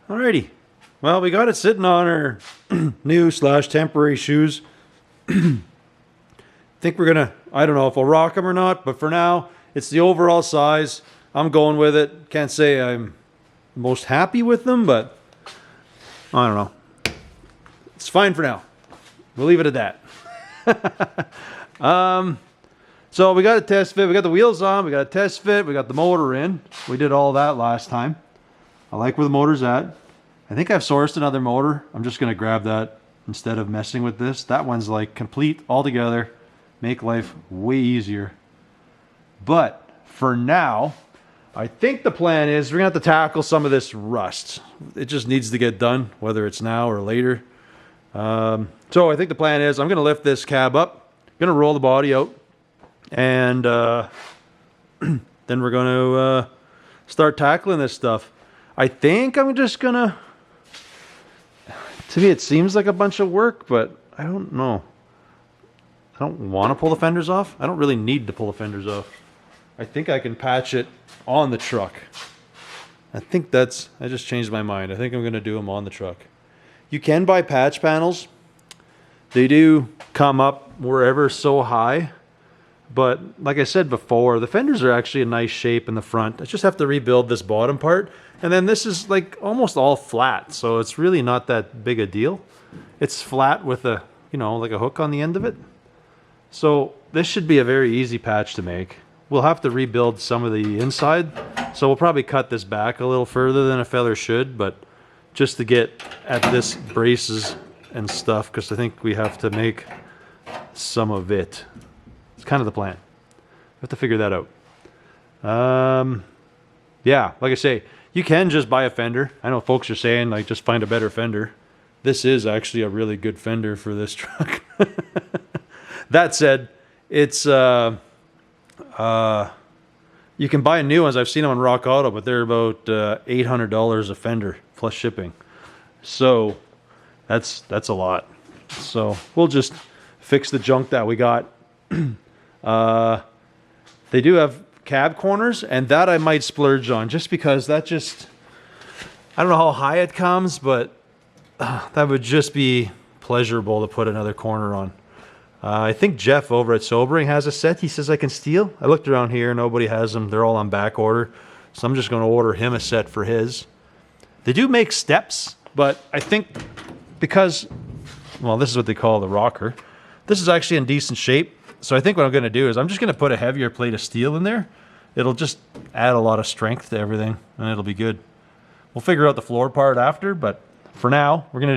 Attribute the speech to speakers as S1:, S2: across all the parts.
S1: Alrighty. Well, we got it sitting on our new / temporary shoes. Think we're gonna, I don't know if I'll rock them or not, but for now, it's the overall size. I'm going with it. Can't say I'm most happy with them, but I don't know. It's fine for now. We'll leave it at that. So we got a test fit. We got the wheels on. We got a test fit. We got the motor in. We did all that last time. I like where the motor's at. I think I've sourced another motor. I'm just going to grab that instead of messing with this. That one's like complete altogether. Make life way easier. But for now, I think the plan is we're going to have to tackle some of this rust. It just needs to get done, whether it's now or later. So I think the plan is I'm going to lift this cab up, going to roll the body out, and then we're going to start tackling this stuff. I think I'm just going to me it seems like a bunch of work, but I don't know. I don't want to pull the fenders off. I don't really need to pull the fenders off. I think I can patch it on the truck. I just changed my mind. I think I'm going to do them on the truck. You can buy patch panels. They do come up wherever so high. But like I said before, the fenders are actually a nice shape in the front. I just have to rebuild this bottom part. And then this is like almost all flat. So it's really not that big a deal. It's flat with a, like a hook on the end of it. So this should be a very easy patch to make. We'll have to rebuild some of the inside. So we'll probably cut this back a little further than a feather should. But just to get at this braces and stuff, because I think we have to make some of it. It's kind of the plan. We have to figure that out. Yeah, like I say, you can just buy a fender. I know folks are saying, like, just find a better fender. This is actually a really good fender for this truck. That said, it's you can buy new ones. I've seen them on Rock Auto, but they're about $800 a fender plus shipping. So that's a lot. So we'll just fix the junk that we got. They do have cab corners, and that I might splurge on just because I don't know how high it comes, but that would just be pleasurable to put another corner on. I think Jeff over at Sobering has a set he says I can steal. I looked around here, nobody has them. They're all on back order. So I'm just going to order him a set for his. They do make steps, but I think because, well, this is what they call the rocker. This is actually in decent shape. So I think what I'm going to do is I'm just going to put a heavier plate of steel in there. It'll just add a lot of strength to everything, and it'll be good. We'll figure out the floor part after, but for now, we're just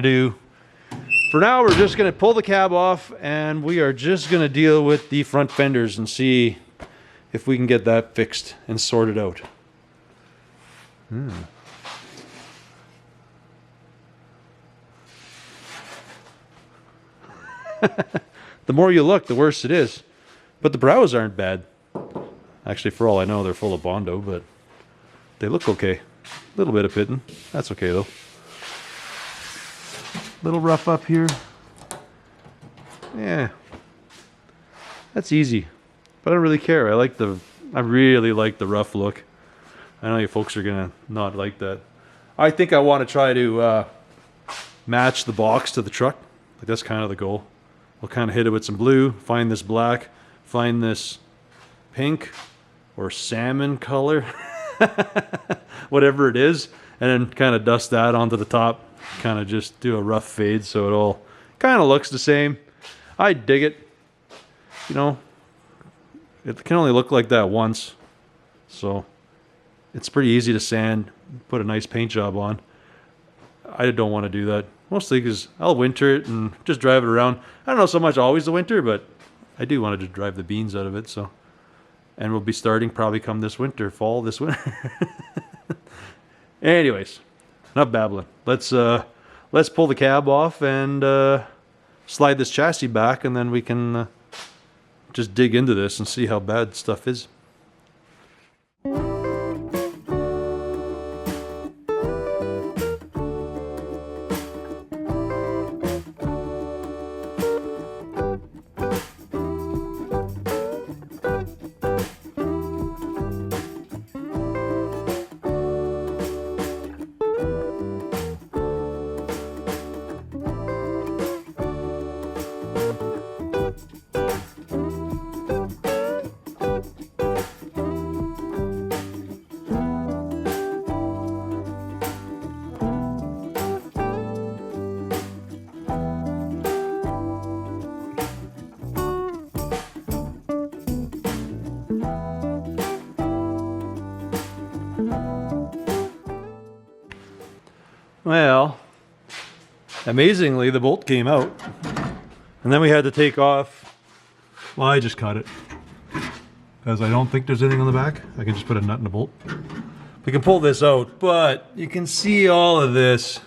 S1: going to pull the cab off, and we are just going to deal with the front fenders and see if we can get that fixed and sorted out. The more you look, the worse it is. But the brows aren't bad. Actually, for all I know, they're full of Bondo, but they look okay. A little bit of pitting. That's okay, though. Little rough up here. Yeah. That's easy. But I don't really care. I really like the rough look. I know you folks are going to not like that. I think I want to try to match the box to the truck. Like, that's kind of the goal. We'll kind of hit it with some blue, find this black, find this pink or salmon color, whatever it is, and then kind of dust that onto the top. Kind of just do a rough fade so it all kind of looks the same. I dig it. It can only look like that once. So it's pretty easy to sand, put a nice paint job on. I don't want to do that. Mostly because I'll winter it and just drive it around. I don't know so much always the winter, but I do want to just drive the beans out of it. So, and we'll be starting probably come this winter, fall this winter. Anyways, enough babbling. Let's pull the cab off and slide this chassis back, and then we can just dig into this and see how bad stuff is. Well, amazingly, the bolt came out. And then we had to take off. Well, I just cut it. Because I don't think there's anything on the back. I can just put a nut in a bolt. We can pull this out, but you can see all of this.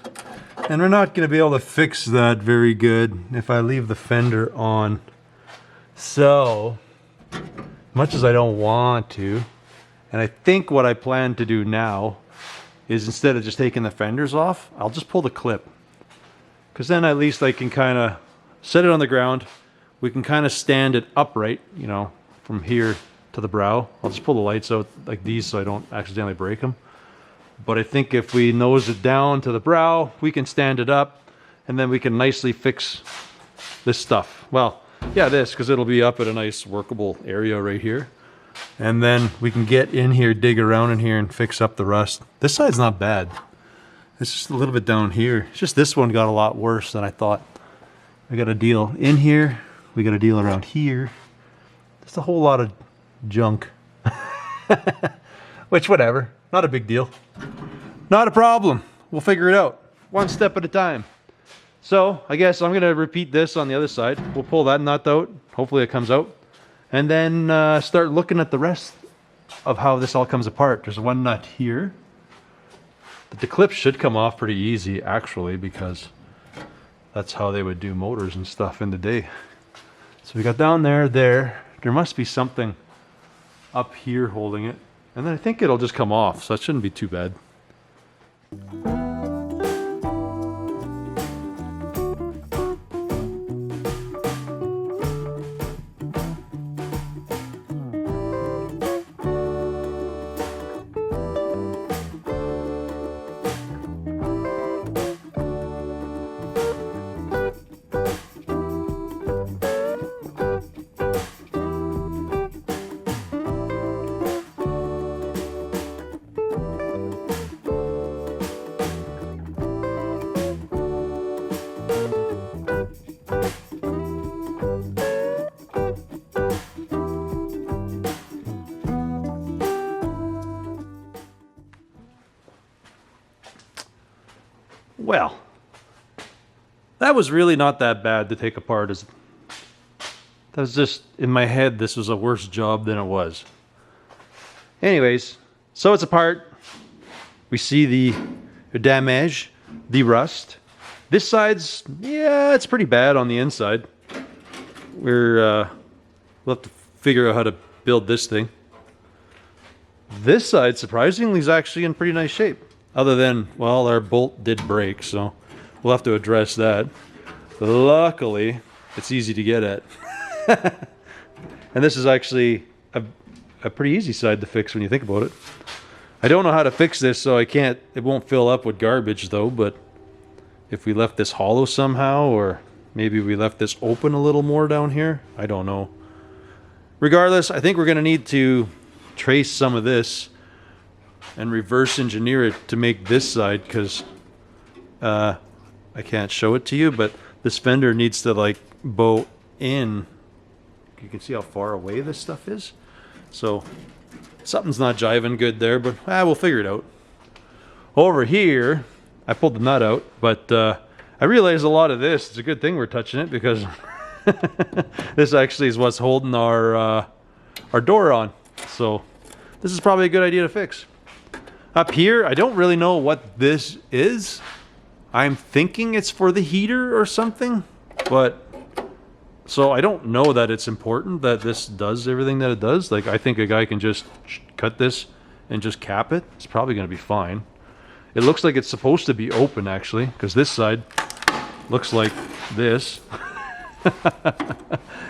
S1: And we're not going to be able to fix that very good if I leave the fender on. So, much as I don't want to, and I think what I plan to do now is instead of just taking the fenders off, I'll just pull the clip. Because then at least I can kind of set it on the ground. We can kind of stand it upright, you know, from here to the brow. I'll just pull the lights out like these so I don't accidentally break them. But I think if we nose it down to the brow, we can stand it up and then we can nicely fix this stuff. Well, yeah, this, because it'll be up at a nice workable area right here. And then we can get in here, dig around in here and fix up the rust. This side's not bad. It's just a little bit down here. It's just this one got a lot worse than I thought. I got a deal in here. We got a deal around here. Just a whole lot of junk. Which, whatever. Not a big deal. Not a problem. We'll figure it out. One step at a time. So, I guess I'm going to repeat this on the other side. We'll pull that nut out. Hopefully it comes out. And then start looking at the rest of how this all comes apart. There's one nut here. But the clip should come off pretty easy, actually, because that's how they would do motors and stuff in the day. So we got down there, there. There must be something up here holding it. And then I think it'll just come off, so that shouldn't be too bad. Well, that was really not that bad to take apart. That was just, in my head, this was a worse job than it was. Anyways, so it's apart. We see the damage, the rust. This side's, yeah, it's pretty bad on the inside. We'll have to figure out how to build this thing. This side, surprisingly, is actually in pretty nice shape. Other than, well, our bolt did break, so we'll have to address that. Luckily, it's easy to get at. And this is actually a pretty easy side to fix when you think about it. I don't know how to fix this, so it won't fill up with garbage though, but if we left this hollow somehow, or maybe we left this open a little more down here, I don't know. Regardless, I think we're going to need to trace some of this and reverse engineer it to make this side, because I can't show it to you, but this fender needs to like bow in. You can see how far away this stuff is. So something's not jiving good there, but we'll figure it out. Over here, I pulled the nut out, but I realized a lot of this, it's a good thing we're touching it, because this actually is what's holding our door on. So this is probably a good idea to fix. Up here, I don't really know what this is. I'm thinking it's for the heater or something, but so I don't know that it's important that this does everything that it does. Like, I think a guy can just cut this and just cap it. It's probably going to be fine. It looks like it's supposed to be open, actually, because this side looks like this.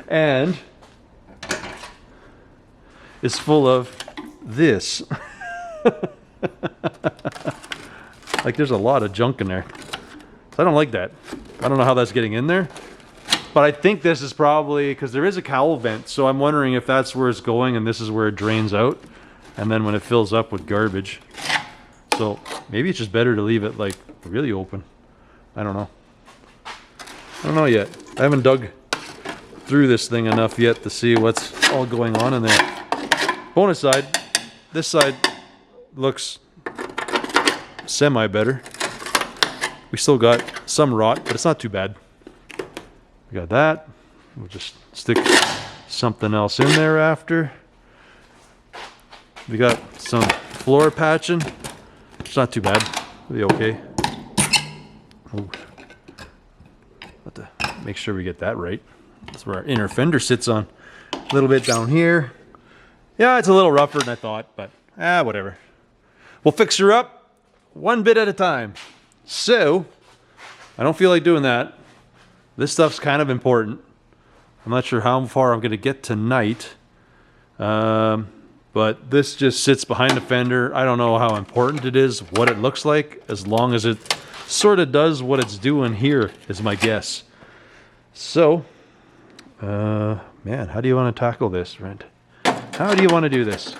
S1: And it's full of this. Like, there's a lot of junk in there. So I don't like that. I don't know how that's getting in there. But I think this is probably, because there is a cowl vent, so I'm wondering if that's where it's going and this is where it drains out. And then when it fills up with garbage. So maybe it's just better to leave it like really open. I don't know. I don't know yet. I haven't dug through this thing enough yet to see what's all going on in there. Bonus side, this side looks semi better. We still got some rot, but it's not too bad. We got that. We'll just stick something else in there after. We got some floor patching. It's not too bad. It'll be okay. Ooh. Have to make sure we get that right. That's where our inner fender sits on. A little bit down here. Yeah, it's a little rougher than I thought, but whatever. We'll fix her up one bit at a time. So, I don't feel like doing that. This stuff's kind of important. I'm not sure how far I'm going to get tonight. But this just sits behind the fender. I don't know how important it is, what it looks like, as long as it sort of does what it's doing here, is my guess. So, man, how do you want to tackle this, Brent? How do you want to do this?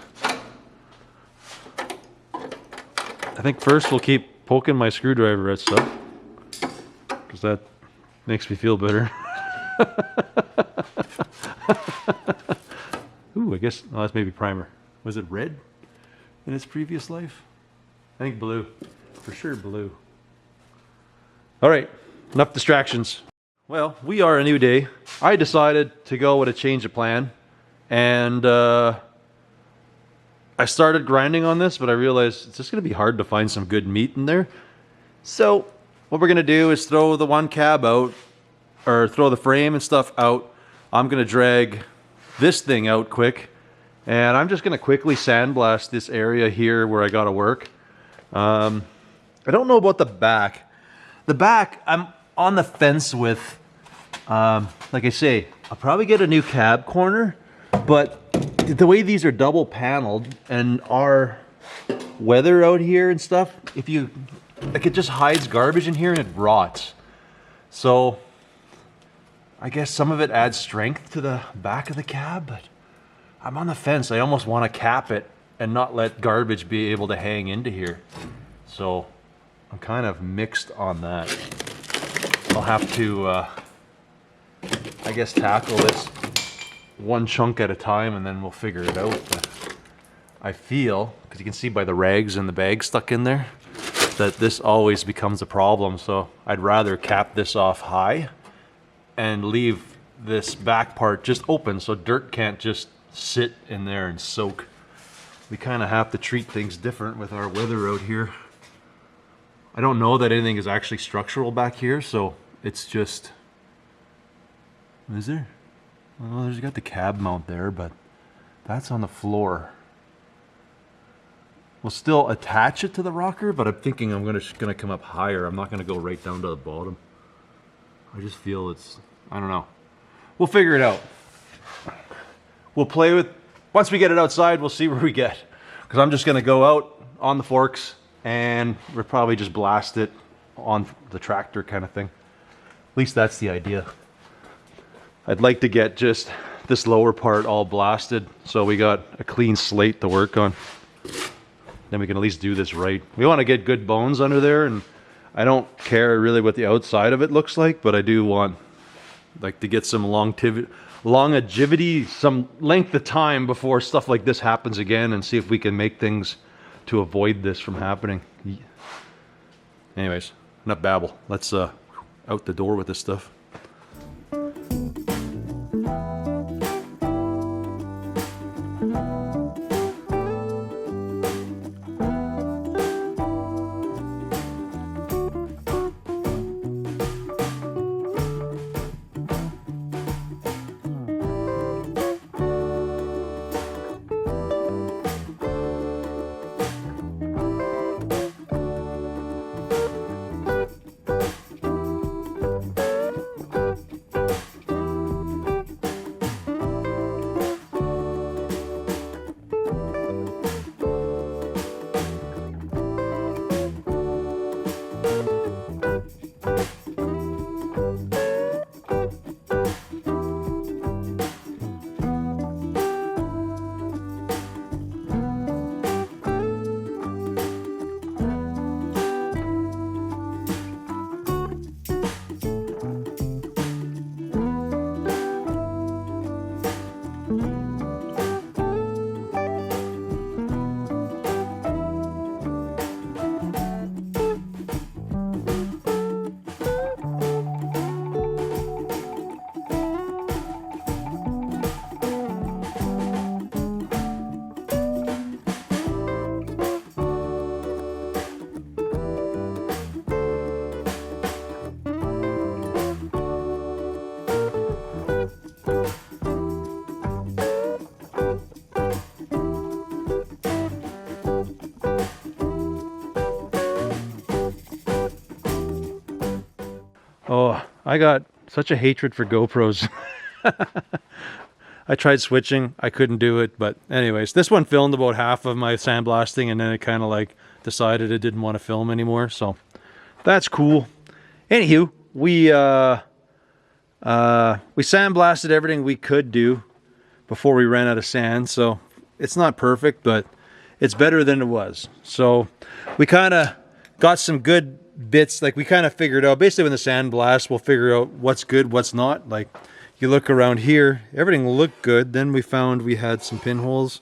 S1: I think first we'll keep poking my screwdriver at stuff, because that makes me feel better. Ooh, I guess, oh, that's maybe primer. Was it red in its previous life? I think blue. For sure blue. All right, enough distractions. Well, we are a new day. I decided to go with a change of plan. And I started grinding on this, but I realized it's just going to be hard to find some good meat in there. So what we're going to do is throw the one cab out, or throw the frame and stuff out. I'm going to drag this thing out quick. And I'm just going to quickly sandblast this area here where I got to work. I don't know about the back. The back, I'm on the fence with, like I say, I'll probably get a new cab corner. But the way these are double paneled and our weather out here and stuff, like it just hides garbage in here and it rots. So I guess some of it adds strength to the back of the cab, but I'm on the fence. I almost want to cap it and not let garbage be able to hang into here. So I'm kind of mixed on that. I'll have to, I guess, tackle this one chunk at a time and then we'll figure it out. But I feel, because you can see by the rags and the bag stuck in there, that this always becomes a problem. So I'd rather cap this off high and leave this back part just open so dirt can't just sit in there and soak. We kind of have to treat things different with our weather out here. I don't know that anything is actually structural back here, so it's just, is there? Well, there's got the cab mount there, but that's on the floor. We'll still attach it to the rocker, but I'm thinking I'm gonna come up higher. I'm not gonna go right down to the bottom. I just feel it's, I don't know. We'll figure it out. We'll play with, once we get it outside, we'll see where we get. Because I'm just gonna go out on the forks and we'll probably just blast it on the tractor kind of thing. At least that's the idea. I'd like to get just this lower part all blasted so we got a clean slate to work on. Then we can at least do this right. We want to get good bones under there, and I don't care really what the outside of it looks like, but I do want like to get some longevity, some length of time before stuff like this happens again, and see if we can make things to avoid this from happening. Anyways, enough babble. Let's out the door with this stuff. Oh, I got such a hatred for GoPros. I tried switching, I couldn't do it, but anyways, this one filmed about half of my sandblasting, and then it kind of like decided it didn't want to film anymore, so that's cool. Anywho, we sandblasted everything we could do before we ran out of sand, so it's not perfect, but it's better than it was. So we kind of got some good bits, like we kind of figured out, basically when the sand blasts, we'll figure out what's good, what's not. Like you look around here, everything looked good. Then we found we had some pinholes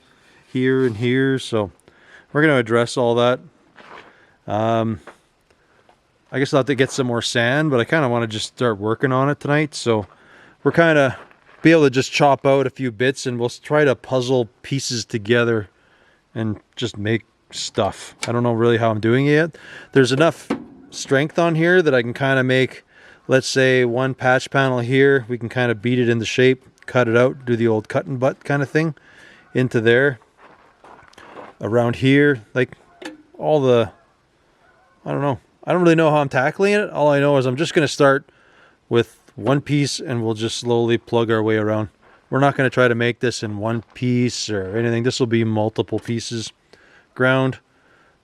S1: here and here, so we're going to address all that. I guess I'll have to get some more sand, but I kind of want to just start working on it tonight, so we're kind of be able to just chop out a few bits, and we'll try to puzzle pieces together and just make stuff. I don't know really how I'm doing it yet. There's enough strength on here that I can kind of make, let's say, one patch panel here. We can kind of beat it into shape, cut it out, do the old cut and butt kind of thing into there. Around here, like all the, I don't know. I don't really know how I'm tackling it. All I know is I'm just going to start with one piece and we'll just slowly plug our way around. We're not going to try to make this in one piece or anything. This will be multiple pieces. Ground,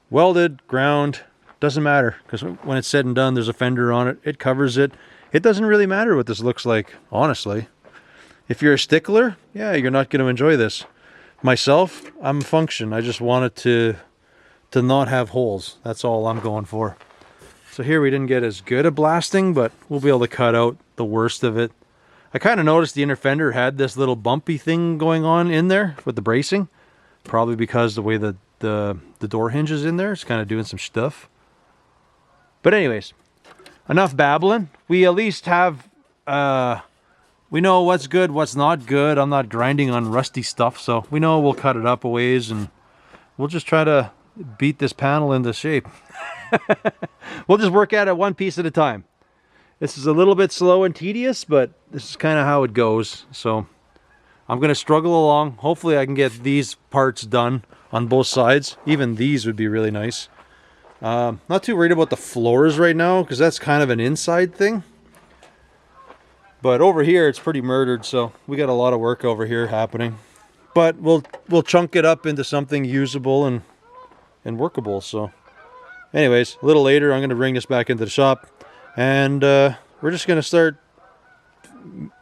S1: welded, ground, doesn't matter, because when it's said and done, there's a fender on it. It covers it. It doesn't really matter what this looks like, honestly. If you're a stickler, yeah, you're not going to enjoy this. Myself, I'm a function. I just want it to not have holes. That's all I'm going for. So here we didn't get as good a blasting, but we'll be able to cut out the worst of it. I kind of noticed the inner fender had this little bumpy thing going on in there with the bracing. Probably because the way the door hinge is in there, it's kind of doing some stuff. But anyways, enough babbling. We at least have, we know what's good, what's not good. I'm not grinding on rusty stuff, so we know we'll cut it up a ways, and we'll just try to beat this panel into shape. We'll just work at it one piece at a time. This is a little bit slow and tedious, but this is kind of how it goes. So I'm going to struggle along. Hopefully I can get these parts done on both sides. Even these would be really nice. Not too worried about the floors right now, because that's kind of an inside thing. But over here it's pretty murdered, so we got a lot of work over here happening. But we'll chunk it up into something usable and workable. So anyways, a little later I'm going to bring this back into the shop, and we're just going to start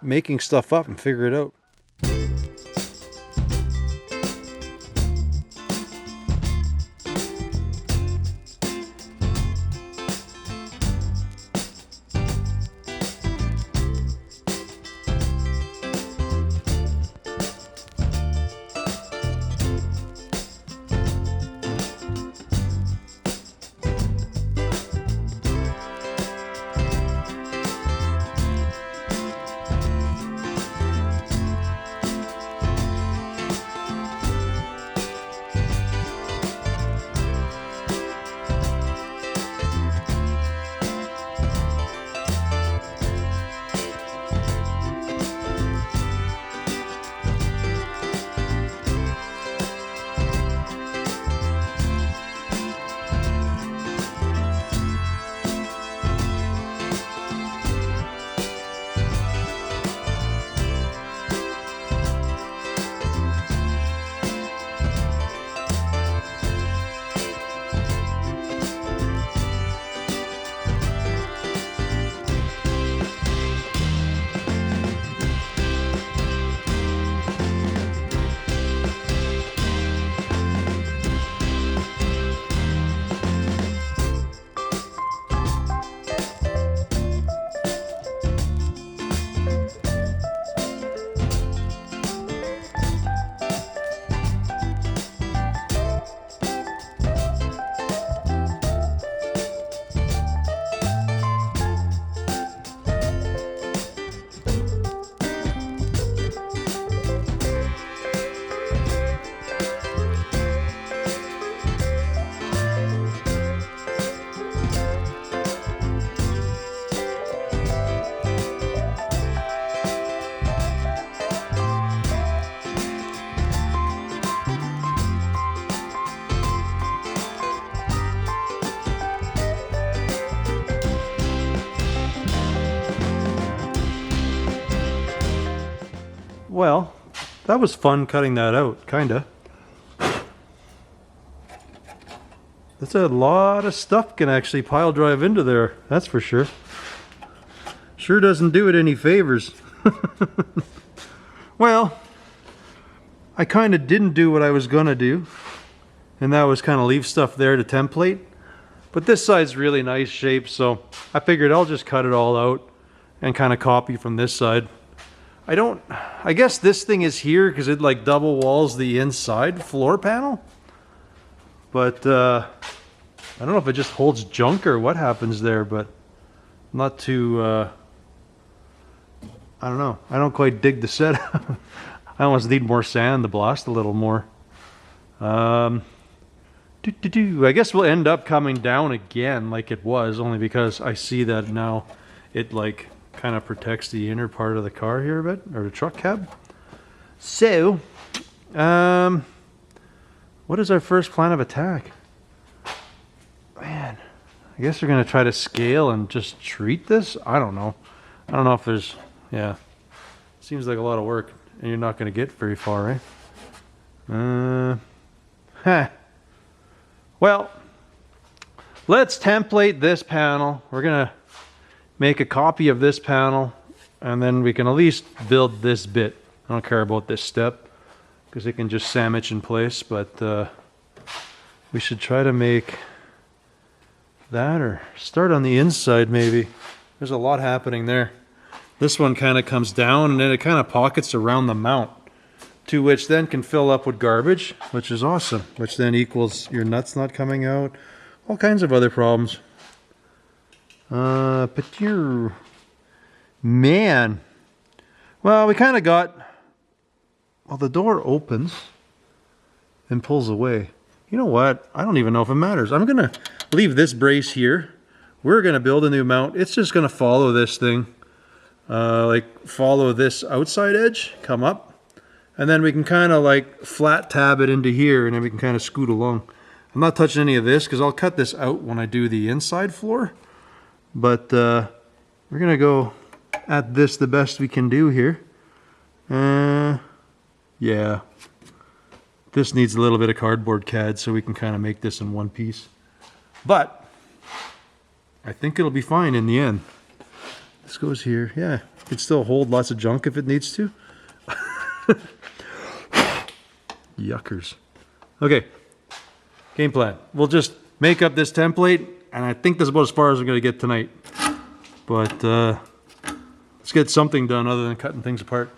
S1: making stuff up and figure it out. well, that was fun cutting that out, kinda. That's a lot of stuff can actually pile drive into there, that's for sure. Sure doesn't do it any favors. Well, I kind of didn't do what I was gonna do, and that was kind of leave stuff there to template. But this side's really nice shape, so I figured I'll just cut it all out and kind of copy from this side. I guess this thing is here because it like double walls the inside floor panel. But I don't know if it just holds junk or what happens there, but I'm not too, I don't know. I don't quite dig the setup. I almost need more sand to blast a little more. I guess we'll end up coming down again like it was, only because I see that now it like kind of protects the inner part of the car here a bit, or the truck cab. So, what is our first plan of attack? Man, I guess we're going to try to scale and just treat this? I don't know. I don't know if there's... Yeah. Seems like a lot of work, and you're not going to get very far, right? Well, let's template this panel. We're going to make a copy of this panel, and then we can at least build this bit. I don't care about this step, because it can just sandwich in place, but we should try to make that, or start on the inside maybe. There's a lot happening there. This one kind of comes down, and then it kind of pockets around the mount, to which then can fill up with garbage, which is awesome, which then equals your nuts not coming out, all kinds of other problems. But you're... Man. Well, we kind of got... Well, the door opens and pulls away. You know what? I don't even know if it matters. I'm going to leave this brace here. We're going to build a new mount. It's just going to follow this thing. Like follow this outside edge, come up, and then we can kind of like flat tab it into here, and then we can kind of scoot along. I'm not touching any of this because I'll cut this out when I do the inside floor. But we're going to go at this the best we can do here. Yeah. This needs a little bit of cardboard CAD so we can kind of make this in one piece. But I think it'll be fine in the end. This goes here. Yeah, it can still hold lots of junk if it needs to. Yuckers. Okay. Game plan. We'll just make up this template, and I think that's about as far as we're going to get tonight. But let's get something done other than cutting things apart.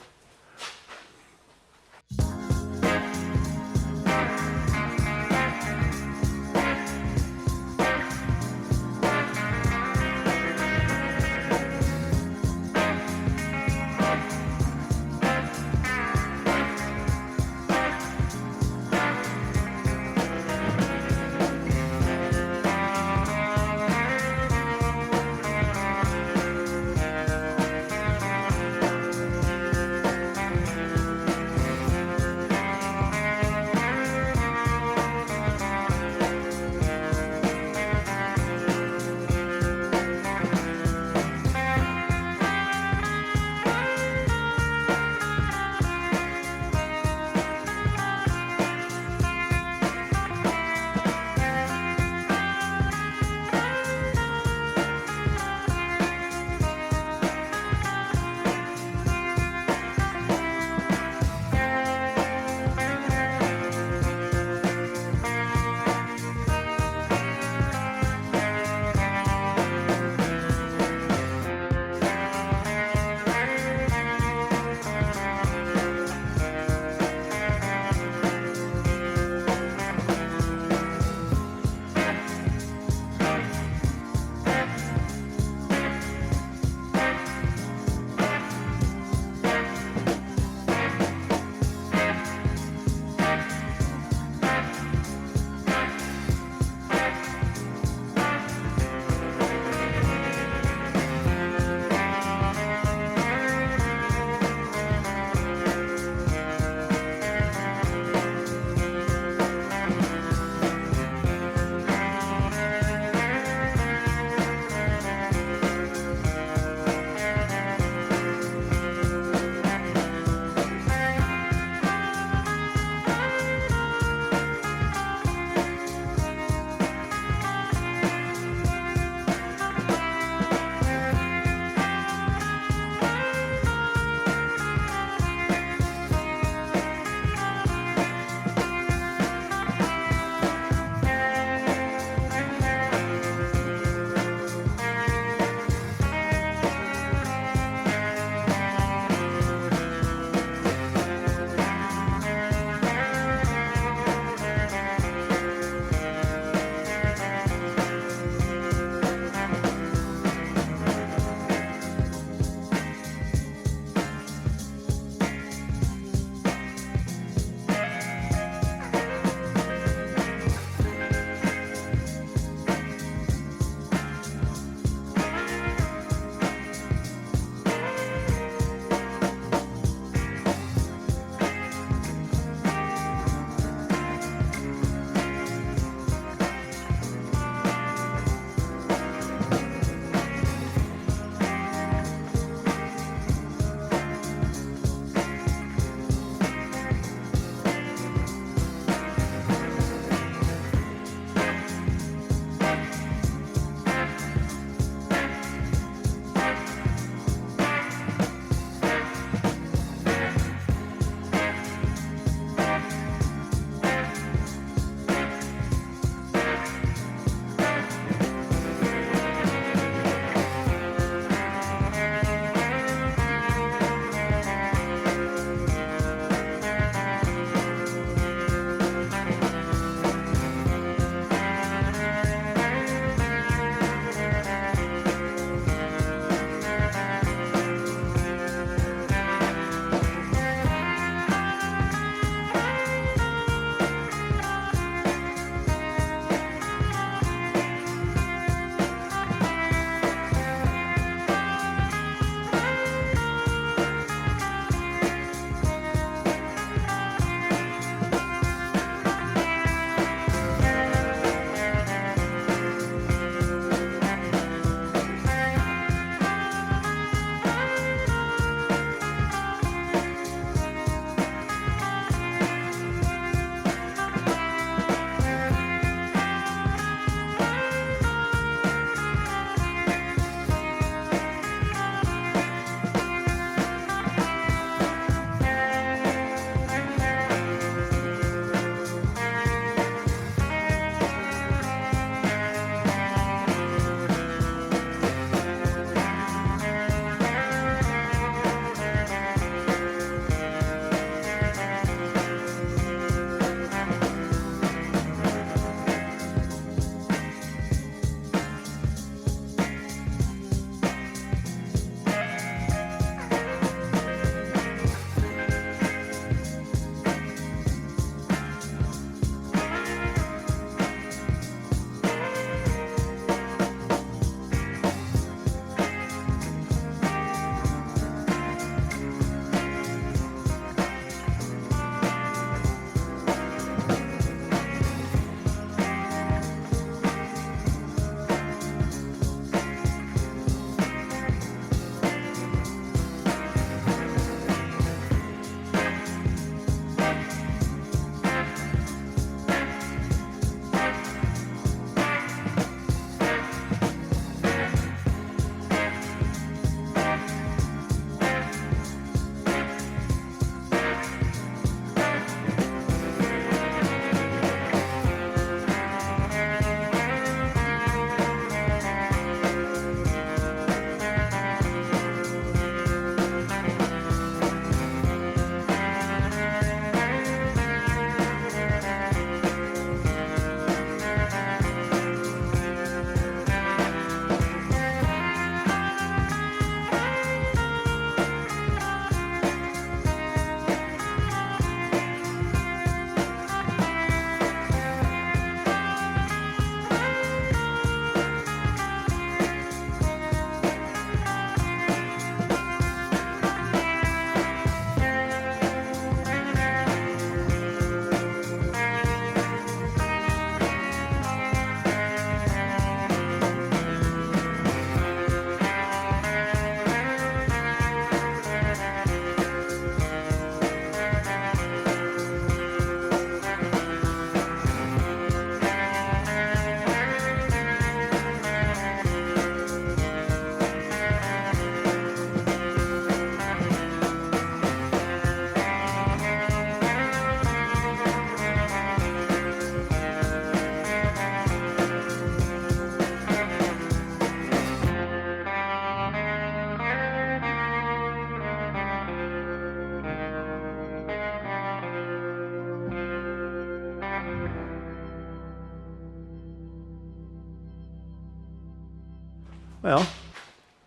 S1: Well,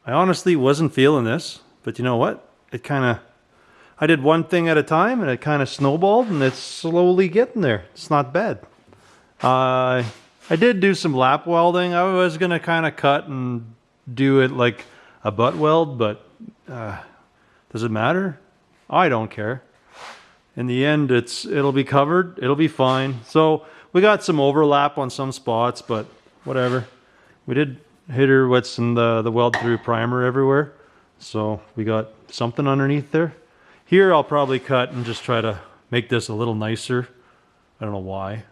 S1: I honestly wasn't feeling this, but you know what? I did one thing at a time and it kind of snowballed and it's slowly getting there. It's not bad. I did do some lap welding. I was going to kind of cut and do it like a butt weld, but does it matter? I don't care. In the end, it'll be covered. It'll be fine. So we got some overlap on some spots, but whatever. We did hit her with some the weld through primer everywhere. So we got something underneath there. Here I'll probably cut and just try to make this a little nicer. I don't know why.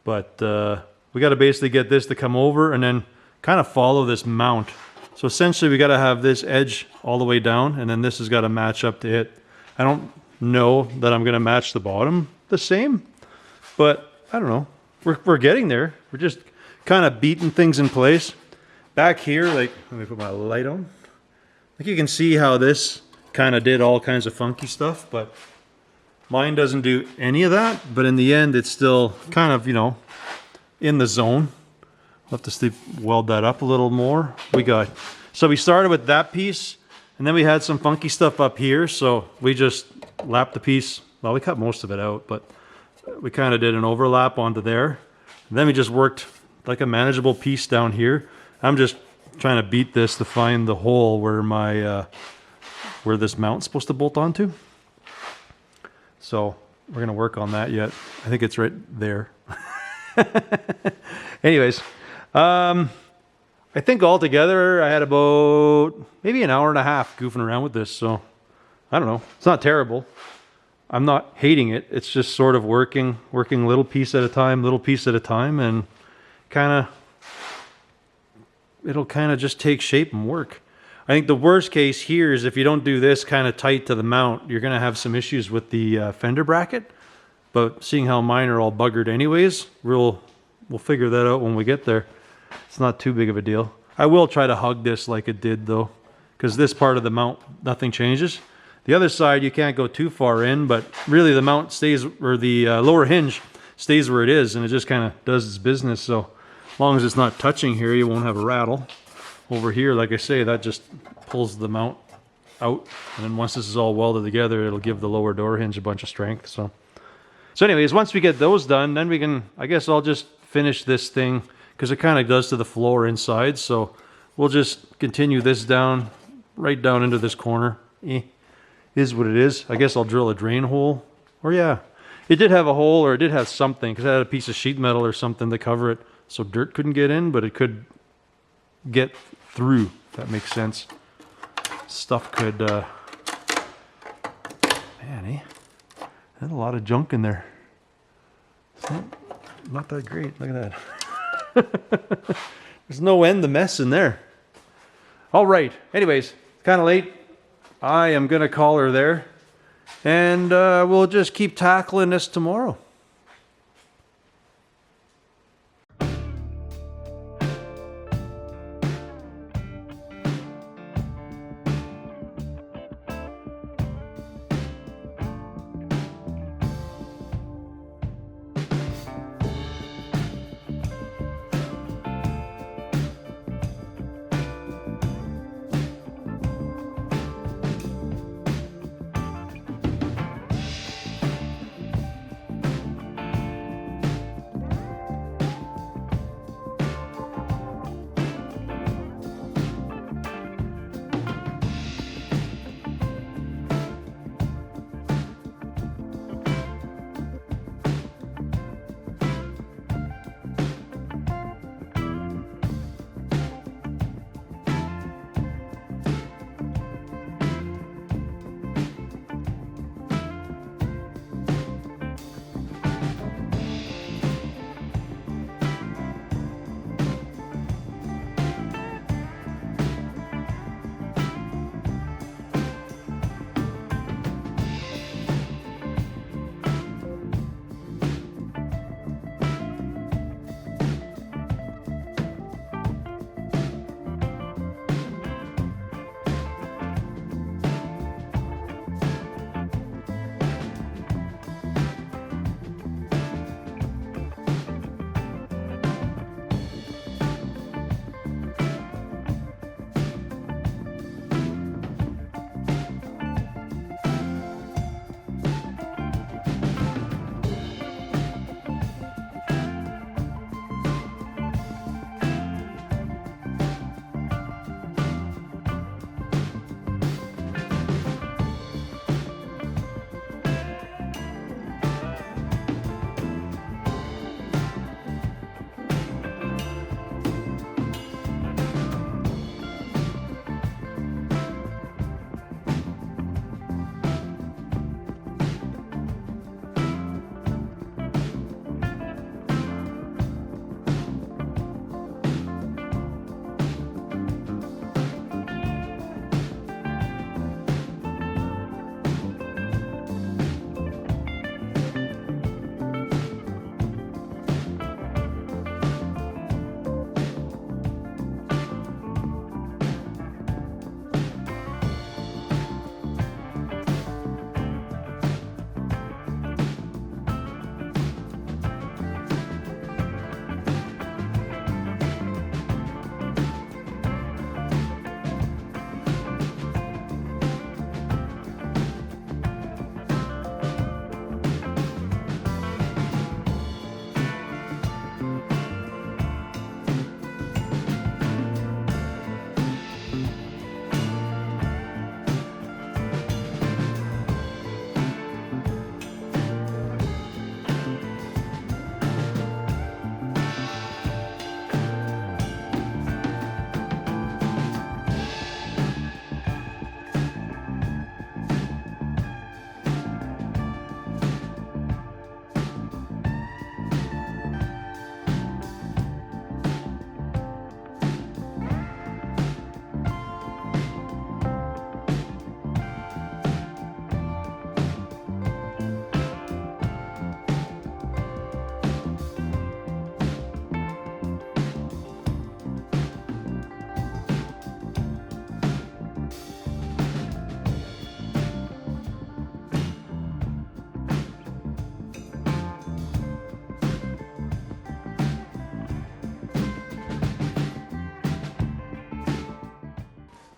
S1: But we got to basically get this to come over and then kind of follow this mount. So essentially we got to have this edge all the way down and then this has got to match up to it. I don't know that I'm going to match the bottom the same, but I don't know. We're getting there. We're just kind of beating things in place. Back here, like, let me put my light on. Like you can see how this kind of did all kinds of funky stuff, but mine doesn't do any of that. But in the end, it's still kind of, you know, in the zone. We'll have to weld that up a little more. So we started with that piece, and then we had some funky stuff up here. So we just lapped the piece. Well, we cut most of it out, but we kind of did an overlap onto there. And then we just worked like a manageable piece down here. I'm just trying to beat this to find the hole where where this mount's supposed to bolt onto. So we're gonna work on that yet. I think it's right there. Anyways, I think altogether I had about maybe an hour and a half goofing around with this. So I don't know. It's not terrible. I'm not hating it. It's just sort of working little piece at a time, and it'll kind of just take shape and work. I think the worst case here is if you don't do this kind of tight to the mount, you're going to have some issues with the fender bracket. But seeing how mine are all buggered anyways, we'll figure that out when we get there. It's not too big of a deal. I will try to hug this like it did though, because this part of the mount, nothing changes. The other side, you can't go too far in, but really the mount stays, or the lower hinge stays where it is, and it just kind of does its business. So as long as it's not touching here, you won't have a rattle. Over here, like I say, that just pulls the mount out, and then once this is all welded together, it'll give the lower door hinge a bunch of strength. So anyways, once we get those done, then we can, I guess I'll just finish this thing, because it kind of does to the floor inside. So we'll just continue this down, right down into this corner. Is what it is. I guess I'll drill a drain hole. Or yeah, it did have a hole, or it did have something, because it had a piece of sheet metal or something to cover it, so dirt couldn't get in, but it could get through, if that makes sense. Stuff could, man, there's a lot of junk in there. It's not that great. Look at that. There's no end to mess in there. All right. Anyways, kind of late. I am going to call her there, and we'll just keep tackling this tomorrow.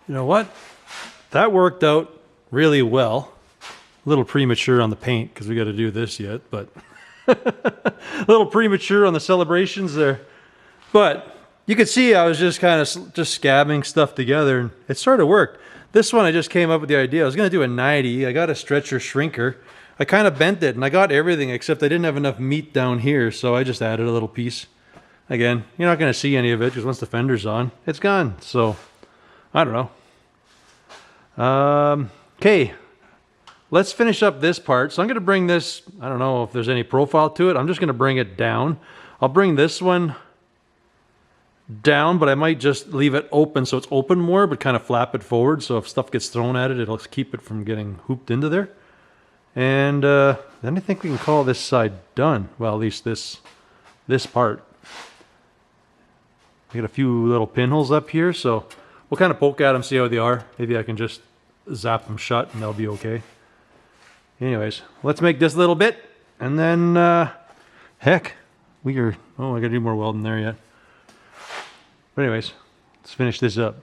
S1: You know what? That worked out really well. A little premature on the paint because we got to do this yet, but a little premature on the celebrations there. But you could see I was just kind of just scabbing stuff together, and it sort of worked. This one I just came up with the idea. I was going to do a 90. I got a stretcher shrinker. I kind of bent it, and I got everything except I didn't have enough meat down here, so I just added a little piece. Again, you're not going to see any of it because once the fender's on, it's gone. So, I don't know. Okay, let's finish up this part. So I'm going to bring this, I don't know if there's any profile to it. I'm just going to bring it down. I'll bring this one down, but I might just leave it open so it's open more, but kind of flap it forward. So if stuff gets thrown at it, it'll keep it from getting hooped into there. And then I think we can call this side done. Well, at least this part. I got a few little pinholes up here, so we'll kind of poke at them, see how they are. Maybe I can just zap them shut and they'll be okay. Anyways, let's make this little bit, and then, heck, I gotta do more welding there yet. But anyways, let's finish this up.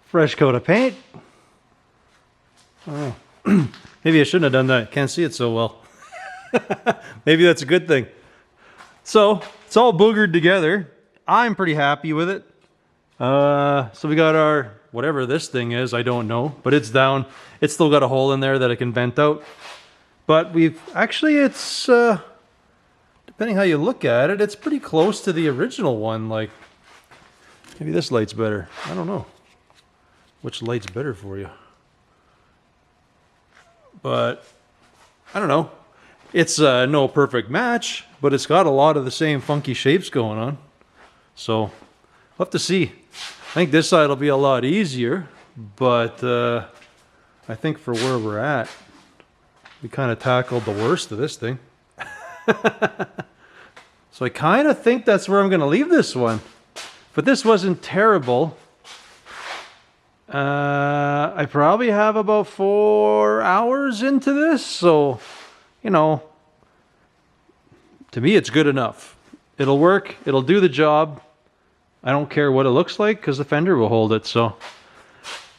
S1: Fresh coat of paint. Oh, maybe I shouldn't have done that. Can't see it so well. Maybe that's a good thing. So it's all boogered together. I'm pretty happy with it. So we got our, whatever this thing is, I don't know, but it's down. It's still got a hole in there that I can vent out. But we've, actually it's, depending how you look at it, it's pretty close to the original one. Like, maybe this light's better. I don't know. Which light's better for you? But I don't know. It's no perfect match, but it's got a lot of the same funky shapes going on. So we'll have to see. I think this side will be a lot easier, but I think for where we're at, we kind of tackled the worst of this thing. So I kind of think that's where I'm going to leave this one. But this wasn't terrible. I probably have about 4 hours into this, so, you know, to me it's good enough. It'll work, it'll do the job. I don't care what it looks like because the fender will hold it, so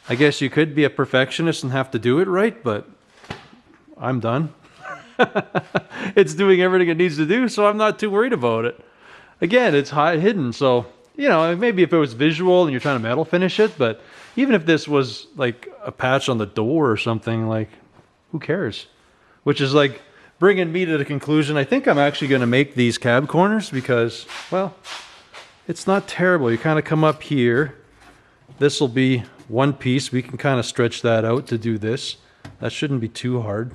S1: I guess you could be a perfectionist and have to do it right, but I'm done. It's doing everything it needs to do, so I'm not too worried about it. Again, it's hidden, so, you know, maybe if it was visual and you're trying to metal finish it, but even if this was like a patch on the door or something, like, who cares? Which is like bringing me to the conclusion, I think I'm actually going to make these cab corners because, well, it's not terrible. You kind of come up here. This will be one piece. We can kind of stretch that out to do this. That shouldn't be too hard.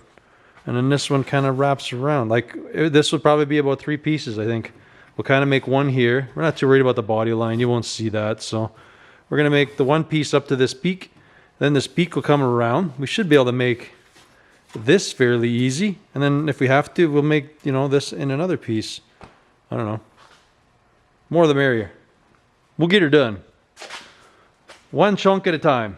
S1: And then this one kind of wraps around. Like, this would probably be about 3 pieces, I think. We'll kind of make one here. We're not too worried about the body line. You won't see that. So we're going to make the one piece up to this peak. Then this peak will come around. We should be able to make this fairly easy. And then if we have to, we'll make, you know, this in another piece. I don't know. More the merrier. We'll get her done. One chunk at a time.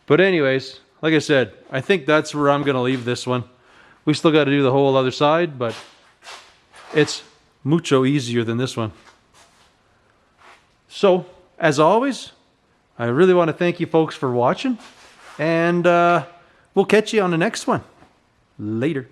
S1: But anyways, like I said, I think that's where I'm going to leave this one. We still got to do the whole other side, but it's mucho easier than this one. So, as always, I really want to thank you folks for watching, and we'll catch you on the next one. Later.